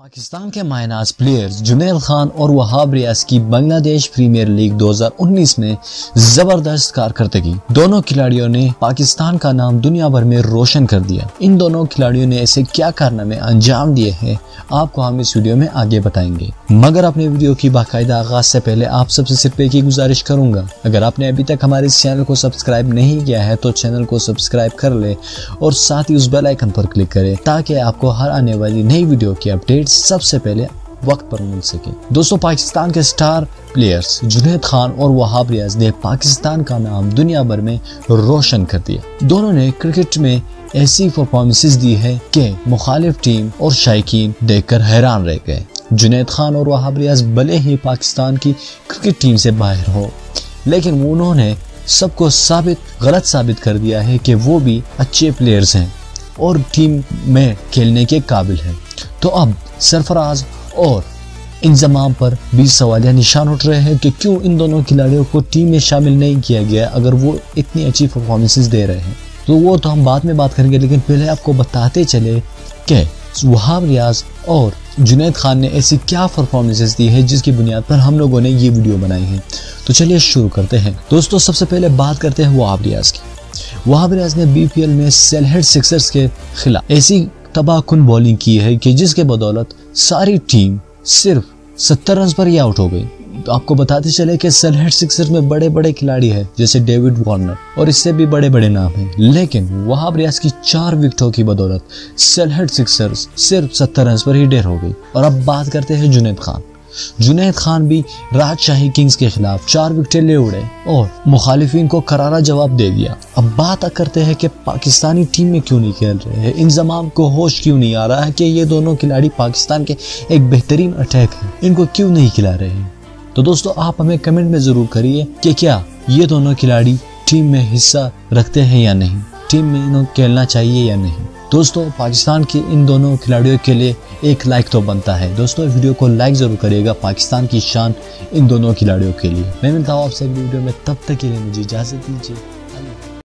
पाकिस्तान के मायनाज प्लेयर्स जुनैद खान और वहाब रियाज की बांग्लादेश प्रीमियर लीग 2019 में जबरदस्त कारकर्दगी। दोनों खिलाड़ियों ने पाकिस्तान का नाम दुनिया भर में रोशन कर दिया। इन दोनों खिलाड़ियों ने ऐसे क्या कारनामे अंजाम दिए हैं आपको हम इस वीडियो में आगे बताएंगे। मगर अपने वीडियो की बाकायदा आगाज से पहले आप सबसे सिर्फ एक ही गुजारिश करूंगा, अगर आपने अभी तक हमारे इस चैनल को सब्सक्राइब नहीं किया है तो चैनल को सब्सक्राइब कर ले और साथ ही उस बेल आइकन पर क्लिक करें ताकि आपको हर आने वाली नई वीडियो की अपडेट सबसे पहले वक्त पर मिल सके। दोस्तों, पाकिस्तान के स्टार प्लेयर्स जुनैद खान और वहाब रियाज ने पाकिस्तान का नाम दुनिया भर में रोशन कर दिया। दोनों ने क्रिकेट में ऐसी परफॉर्मेंसेस दी है कि मुखालिफ टीम और शायकीन देखकर हैरान रह गए। जुनैद खान और वहाब रियाज भले ही पाकिस्तान की क्रिकेट टीम से बाहर हो, लेकिन उन्होंने सबको गलत साबित कर दिया है कि वो भी अच्छे प्लेयर्स हैं और टीम में खेलने के काबिल हैं। तो अब सरफराज और इंजमाम पर भी सवालिया निशान उठ रहे हैं कि क्यों इन दोनों खिलाड़ियों को टीम में शामिल नहीं किया गया अगर वो इतनी अच्छी परफॉर्मेंसेस दे रहे हैं। तो वो तो हम बाद में बात करेंगे, लेकिन पहले आपको बताते चले कि वहाब रियाज और जुनैद खान ने ऐसी क्या परफॉर्मेंसेस दी है जिसकी बुनियाद पर हम लोगों ने ये वीडियो बनाई है। तो चलिए शुरू करते हैं। दोस्तों, सबसे पहले बात करते हैं वहाब रियाज की। वहाब रियाज ने बीपीएल में सेलहेड सिक्सर्स के खिलाफ ऐसी तबाहकुन बॉलिंग की है कि जिसके बदौलत सारी टीम सिर्फ 70 रन पर ही आउट हो गई। आपको बताते चले कि सेलहेड सिक्सर्स में बड़े बड़े खिलाड़ी हैं जैसे डेविड वार्नर और इससे भी बड़े बड़े नाम हैं, लेकिन वहाब रियाज की 4 विकेटों की बदौलत सेलहेड सिक्सर्स सिर्फ 70 रन पर ही ढेर हो गई। और अब बात करते हैं जुनैद खान। जुनैद खान भी राजशाही किंग्स के खिलाफ 4 विकेटें ले उड़े और मुखालिफिन को करारा जवाब दे दिया। अब बात करते हैं कि पाकिस्तानी टीम में क्यों नहीं खेल रहे हैं, इंजमाम को होश क्यों नहीं आ रहा है कि ये दोनों खिलाड़ी पाकिस्तान के एक बेहतरीन अटैक है, इनको क्यों नहीं खिला रहे हैं। तो दोस्तों, आप हमें कमेंट में जरूर करिए कि क्या ये दोनों खिलाड़ी टीम में हिस्सा रखते हैं या नहीं, टीम में इन्हें खेलना चाहिए या नहीं। दोस्तों, पाकिस्तान के इन दोनों खिलाड़ियों के लिए एक लाइक तो बनता है। दोस्तों, वीडियो को लाइक जरूर करिएगा पाकिस्तान की शान इन दोनों खिलाड़ियों के लिए। मैं मिलता हूँ आपसे अगली वीडियो में, तब तक के लिए मुझे इजाजत दीजिए।